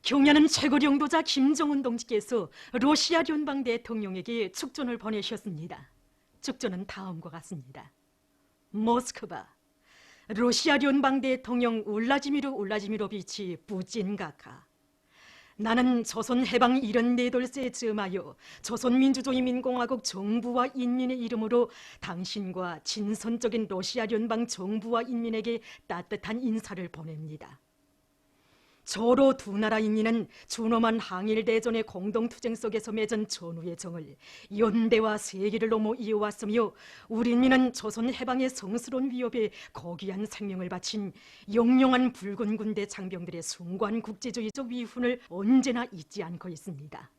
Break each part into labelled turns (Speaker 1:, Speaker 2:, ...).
Speaker 1: 경야는 최고領導자 김정은 동지께서 러시아聯邦 대통령에게 축전을 보내셨습니다. 축전은 다음과 같습니다. 모스크바, 러시아聯邦 대통령 울라지미르 울라지미로비치 부친 각하. 나는 조선 해방 74돌세 즈음하여 조선민주주의민공화국 정부와 인민의 이름으로 당신과 진선적인 러시아聯邦 정부와 인민에게 따뜻한 인사를 보냅니다. 저로 두 나라 인민은 준엄한 항일대전의 공동투쟁 속에서 맺은 전후의 정을 연대와 세기를 넘어 이어왔으며 우리 인민은 조선 해방의 성스러운 위협에 고귀한 생명을 바친 영영한 붉은 군대 장병들의 숭고한 국제주의적 위훈을 언제나 잊지 않고 있습니다.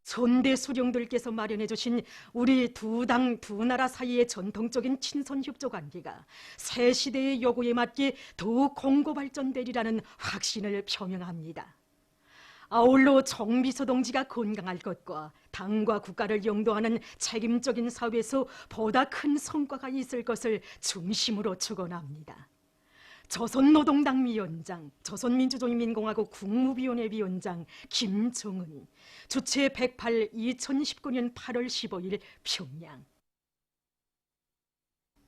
Speaker 1: 선대 수령들께서 마련해 주신 우리 두 당 두 나라 사이의 전통적인 친선 협조 관계가 새 시대의 요구에 맞게 더욱 공고 발전되리라는 확신을 표명합니다. 아울러 정비서 동지가 건강할 것과 당과 국가를 영도하는 책임적인 사회에서 보다 큰 성과가 있을 것을 중심으로 축원합니다. 조선노동당 위원장, 조선민주주의민공화국 국무위원회 위원장 김정은, 주최 108 2019년 8월 15일 평양.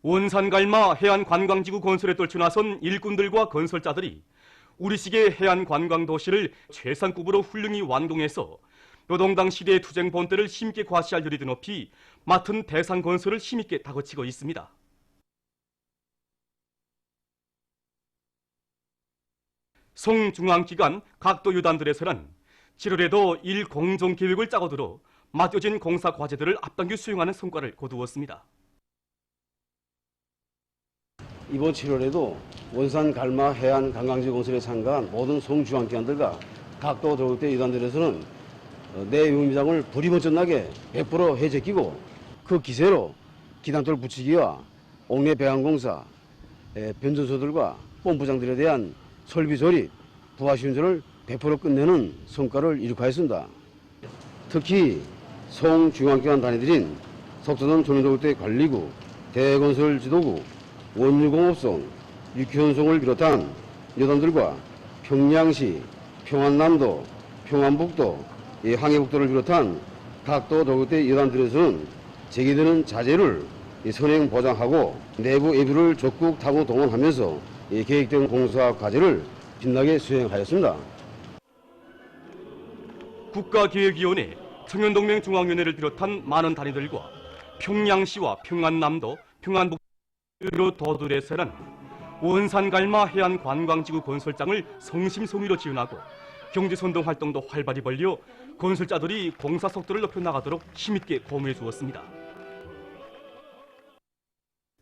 Speaker 2: 원산갈마 해안관광지구 건설에 떨쳐나선 일꾼들과 건설자들이 우리식의 해안관광도시를 최상급으로 훌륭히 완공해서 노동당 시대의 투쟁 본때를 힘있게 과시할 열이 드높이 맡은 대상 건설을 힘있게 다그치고 있습니다. 송중앙기관 각도 유단들에서는 7월에도 일 공정계획을 짜고 들어 맡겨진 공사 과제들을 앞당겨 수행하는 성과를 거두었습니다.
Speaker 3: 이번 7월에도 원산 갈마 해안 관광지 건설에 참가한 모든 송중앙기관들과 각도 도급대 여단들에서는 내 용미장을 불이 번쩍나게 100% 해제끼고 그 기세로 기단돌 붙이기와 옥내 배관공사, 변전소들과 펌프장들에 대한 설비 조립, 부하 시운전을 100% 끝내는 성과를 이룩하였습니다. 특히 송중앙기관 단위들인 석도남 전용도급대 관리구, 대건설지도구, 원유공업성, 육현송을 비롯한 여단들과 평양시, 평안남도, 평안북도, 항해북도를 비롯한 각도 도급대 여단들에서는 제기되는 자재를 선행 보장하고 내부 예비를 적극 타고 동원하면서 계획된 공사 과제를 빛나게 수행하였습니다.
Speaker 2: 국가기획위원회, 청년동맹 중앙위원회를 비롯한 많은 단위들과 평양시와 평안남도, 평안북도로 도들에서는 원산갈마 해안 관광지구 건설장을 성심성의로 지원하고 경제선동 활동도 활발히 벌려 건설자들이 공사 속도를 높여 나가도록 힘있게 고무해 주었습니다.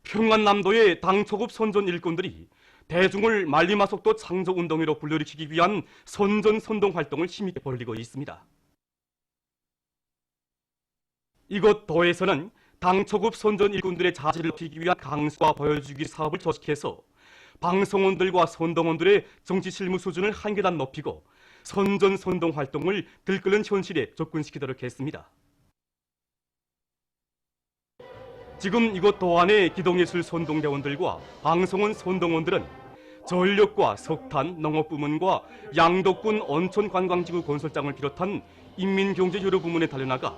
Speaker 2: 평안남도의 당초급 선전 일꾼들이 대중을 만리마속도 창조운동회로 불러일으키기 위한 선전-선동 활동을 힘있게 벌이고 있습니다. 이곳 도에서는 당초급 선전 일꾼들의 자질을 높이기 위한 강수와 보여주기 사업을 조직해서 방송원들과 선동원들의 정치 실무 수준을 한 계단 높이고 선전-선동 활동을 들끓는 현실에 접근시키도록 했습니다. 지금 이곳 도안의 기동예술 선동대원들과 방송원 선동원들은 전력과 석탄, 농업부문과 양덕군 온천관광지구 건설장을 비롯한 인민경제 여러 부문에 달려나가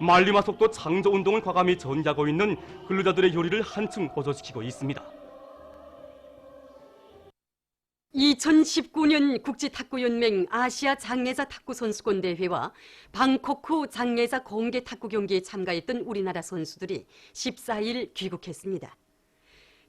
Speaker 2: 만리마속도 창조운동을 과감히 전개하고 있는 근로자들의 요리를 한층 보조시키고 있습니다.
Speaker 4: 2019년 국제탁구연맹 아시아 장애자 탁구 선수권 대회와 방콕 장애자 공개 탁구 경기에 참가했던 우리나라 선수들이 14일 귀국했습니다.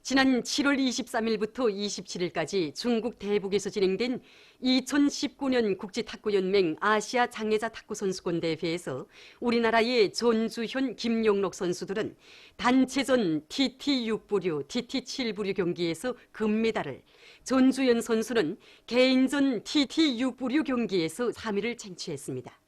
Speaker 4: 지난 7월 23일부터 27일까지 중국 대북에서 진행된 2019년 국제탁구연맹 아시아 장애자 탁구 선수권 대회에서 우리나라의 전주현, 김용록 선수들은 단체전 TT6부류, TT7부류 경기에서 금메달을, 전주현 선수는 개인전 TT6부류 경기에서 3위를 쟁취했습니다.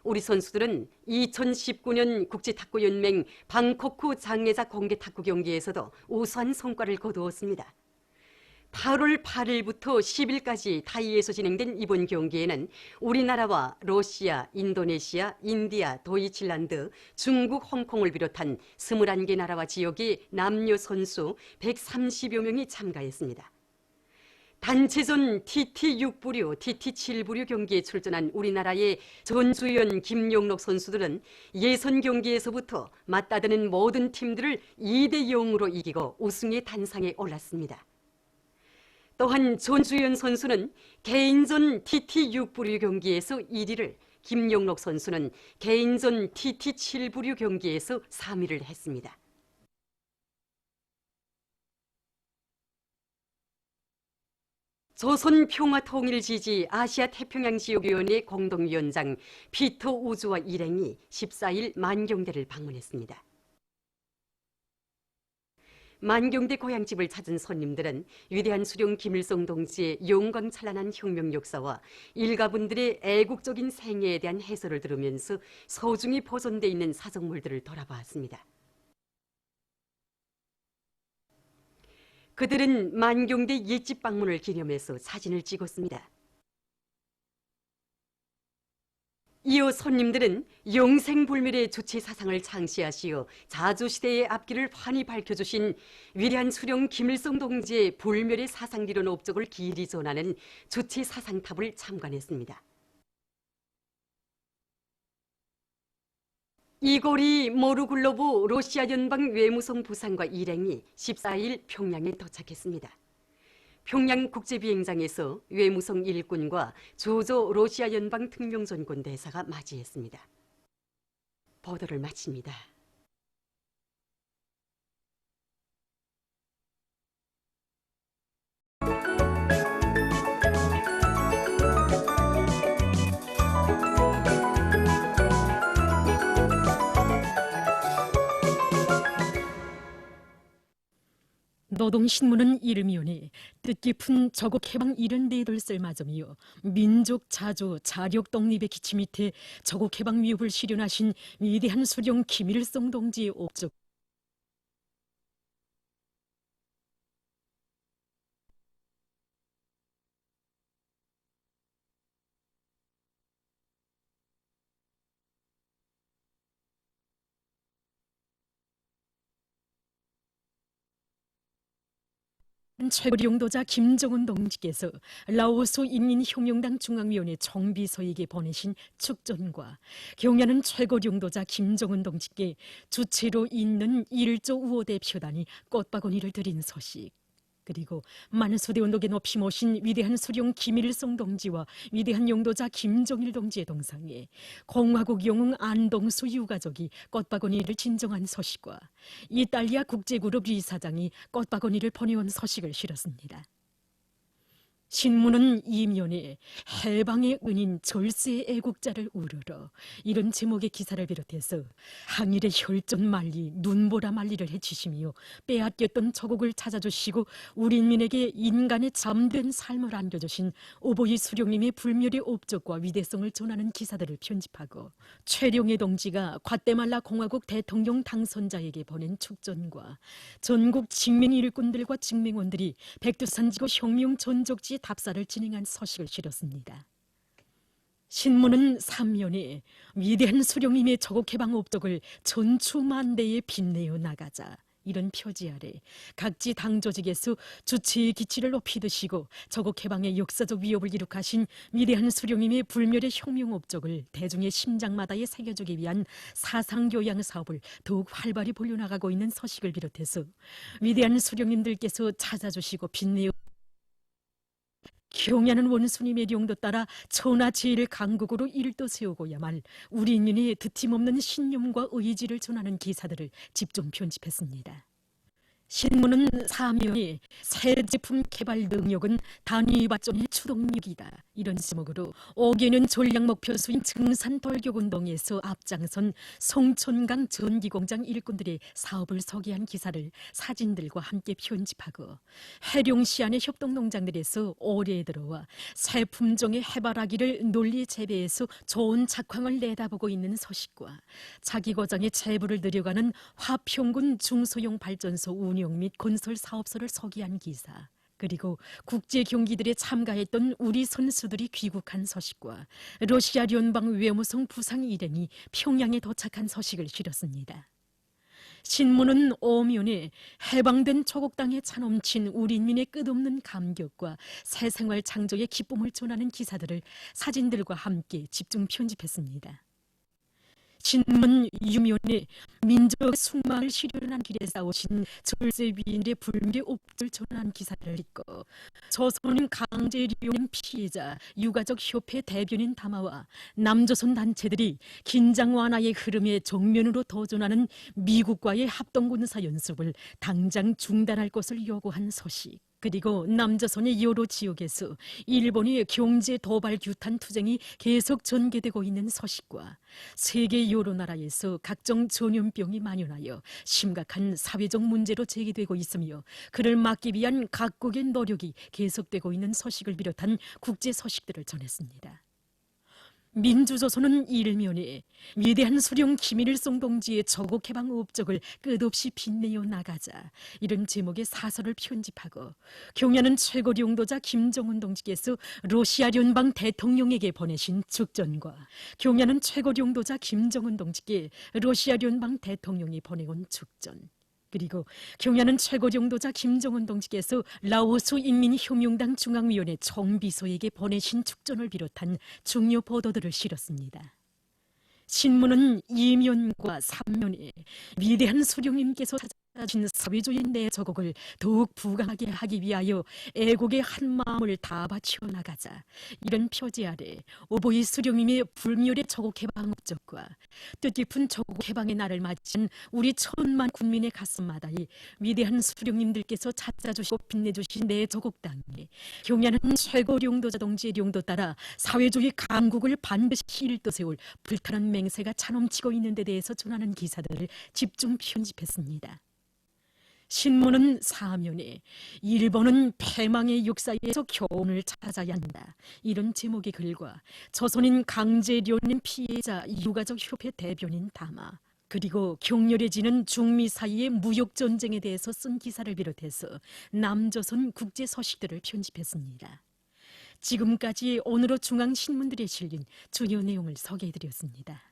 Speaker 4: 우리 선수들은 2019년 국제탁구연맹 방콕 장애자 공개탁구 경기에서도 우수한 성과를 거두었습니다. 8월 8일부터 10일까지 타이에서 진행된 이번 경기에는 우리나라와 러시아, 인도네시아, 인디아, 도이칠란드, 중국, 홍콩을 비롯한 21개 나라와 지역의 남녀 선수 130여 명이 참가했습니다. 단체전 TT6부류, TT7부류 경기에 출전한 우리나라의 전주현, 김용록 선수들은 예선 경기에서부터 맞다드는 모든 팀들을 2대0으로 이기고 우승의 단상에 올랐습니다. 또한 전주현 선수는 개인전 TT6부류 경기에서 1위를, 김용록 선수는 개인전 TT7부류 경기에서 3위를 했습니다. 조선평화통일지지 아시아태평양지역위원회 공동위원장 피터 우즈와 일행이 14일 만경대를 방문했습니다. 만경대 고향집을 찾은 손님들은 위대한 수령 김일성 동지의 영광찬란한 혁명 역사와 일가분들의 애국적인 생애에 대한 해설을 들으면서 소중히 보존돼 있는 사적물들을 돌아보았습니다. 그들은 만경대 옛집 방문을 기념해서 사진을 찍었습니다. 이어 손님들은 영생불멸의 주체 사상을 창시하시어 자주시대의 앞길을 환히 밝혀주신 위대한 수령 김일성 동지의 불멸의 사상기론 업적을 길이 전하는 주체 사상탑을 참관했습니다. 이고리 모르굴로브 러시아 연방 외무성 부상과 일행이 14일 평양에 도착했습니다. 평양 국제비행장에서 외무성 일꾼과 조조 러시아 연방 특명전권 대사가 맞이했습니다. 보도를 마칩니다.
Speaker 1: 노동신문은 이르미오니 뜻깊은 저국 해방 74돌 쓸마점이요 민족 자주 자력 독립의 기치 밑에 저국 해방 위협을 실현하신 위대한 수령 김일성 동지의 옵적 최고 용도자 김정은 동지께서 라오스 인민혁명당 중앙위원회 정비서에게 보내신 축전과 경야는 최고 용도자 김정은 동지께 주체로 있는 1조 우호 대표단이 꽃바구니를 드린 소식, 그리고 만수대 운동에 높이 모신 위대한 수령 김일성 동지와 위대한 용도자 김정일 동지의 동상에 공화국 영웅 안동수 유가족이 꽃바구니를 진정한 소식과 이탈리아 국제그룹 이사장이 꽃바구니를 보내온 소식을 실었습니다. 신문은 이면에 해방의 은인 절세의 애국자를 우러러 이런 제목의 기사를 비롯해서 항일의 혈전 만리, 눈보라 만리를 해치시며 빼앗겼던 조국을 찾아주시고 우리 인민에게 인간의 잠든 삶을 안겨주신 오보이 수령님의 불멸의 업적과 위대성을 전하는 기사들을 편집하고 최룡해 동지가 과테말라 공화국 대통령 당선자에게 보낸 축전과 전국 직맹 일꾼들과 직맹원들이 백두산지구 혁명 전적지 답사를 진행한 소식을 실었습니다. 신문은 3면에 위대한 수령님의 저국해방 업적을 전추만대에 빛내어 나가자 이런 표지 아래 각지 당 조직에서 주체의 기치를 높이 드시고 저국해방의 역사적 위협을 이룩하신 위대한 수령님의 불멸의 혁명 업적을 대중의 심장마다에 새겨주기 위한 사상교양 사업을 더욱 활발히 벌려나가고 있는 소식을 비롯해서 위대한 수령님들께서 찾아주시고 빛내어 경야는 원수님의 용도 따라 천하제일 강국으로 일도 세우고야말 우리 인민의 드팀없는 신념과 의지를 전하는 기사들을 집중 편집했습니다. 신문은 사면에 새 제품 개발 능력은 단위 발전의 추동력이다. 이런 제목으로 5개년 전략 목표수인 증산 돌격운동에서 앞장선 송촌강 전기공장 일꾼들의 사업을 소개한 기사를 사진들과 함께 편집하고 해룡시안의 협동농장들에서 올해에 들어와 새 품종의 해바라기를 논리 재배해서 좋은 작황을 내다보고 있는 소식과 자기 고장의 재부를 들여가는 화평군 중소형 발전소 운영 및 건설 사업소를 소개한 기사, 그리고 국제 경기들에 참가했던 우리 선수들이 귀국한 소식과 러시아聯邦 외무성 부상 일행이 평양에 도착한 소식을 실었습니다. 신문은 오면에 해방된 조국 땅에 차넘친 우리 인민의 끝없는 감격과 새 생활 창조의 기쁨을 전하는 기사들을 사진들과 함께 집중 편집했습니다. 신문 유면에 민족의 숙마를 실현한 길에 싸우신 절세 위인의 불멸의 옵을 전한 기사를 읽고 조선인 강제리용 피해자 유가족 협회 대변인 담화와 남조선 단체들이 긴장 완화의 흐름에 정면으로 도전하는 미국과의 합동군사 연습을 당장 중단할 것을 요구한 소식, 그리고 남조선의 여러 지역에서 일본의 경제 도발 규탄 투쟁이 계속 전개되고 있는 소식과 세계 여러 나라에서 각종 전염병이 만연하여 심각한 사회적 문제로 제기되고 있으며 그를 막기 위한 각국의 노력이 계속되고 있는 소식을 비롯한 국제 소식들을 전했습니다. 민주조선은 일면에 위대한 수령 김일성 동지의 저국해방 업적을 끝없이 빛내어 나가자 이런 제목의 사설을 편집하고 경야는 최고 용도자 김정은 동지께서 러시아聯邦 대통령에게 보내신 축전과 경야는 최고 용도자 김정은 동지께 러시아聯邦 대통령이 보내온 축전, 그리고 경야는 최고 용도자 김정은 동지께서 라오스 인민혁명당 중앙위원회 정비서에게 보내신 축전을 비롯한 중요 보도들을 실었습니다. 신문은 2면과 3면에 위대한 수령님께서 찾아주신 사회주의 내조국을 더욱 부강하게 하기 위하여 애국의 한 마음을 다 바쳐 나가자 이런 표지 아래 오보이 수령님의 불멸의 조국해방 업적과 뜻깊은 조국해방의 날을 맞이한 우리 천만 국민의 가슴마다에 위대한 수령님들께서 찾아주시고 빛내주신 내조국 땅에 경야는 최고 용도자 동지의 용도 따라 사회주의 강국을 반드시 일도 세울 불타는 맹세가 차넘치고 있는 데 대해서 전하는 기사들을 집중 편집했습니다. 신문은 사면에, 일본은 패망의 역사에서 교훈을 찾아야 한다. 이런 제목의 글과 조선인 강제련인 피해자 유가족 협회 대변인 담화, 그리고 격렬해지는 중미 사이의 무역 전쟁에 대해서 쓴 기사를 비롯해서 남조선 국제 소식들을 편집했습니다. 지금까지 오늘의 중앙 신문들에 실린 주요 내용을 소개해드렸습니다.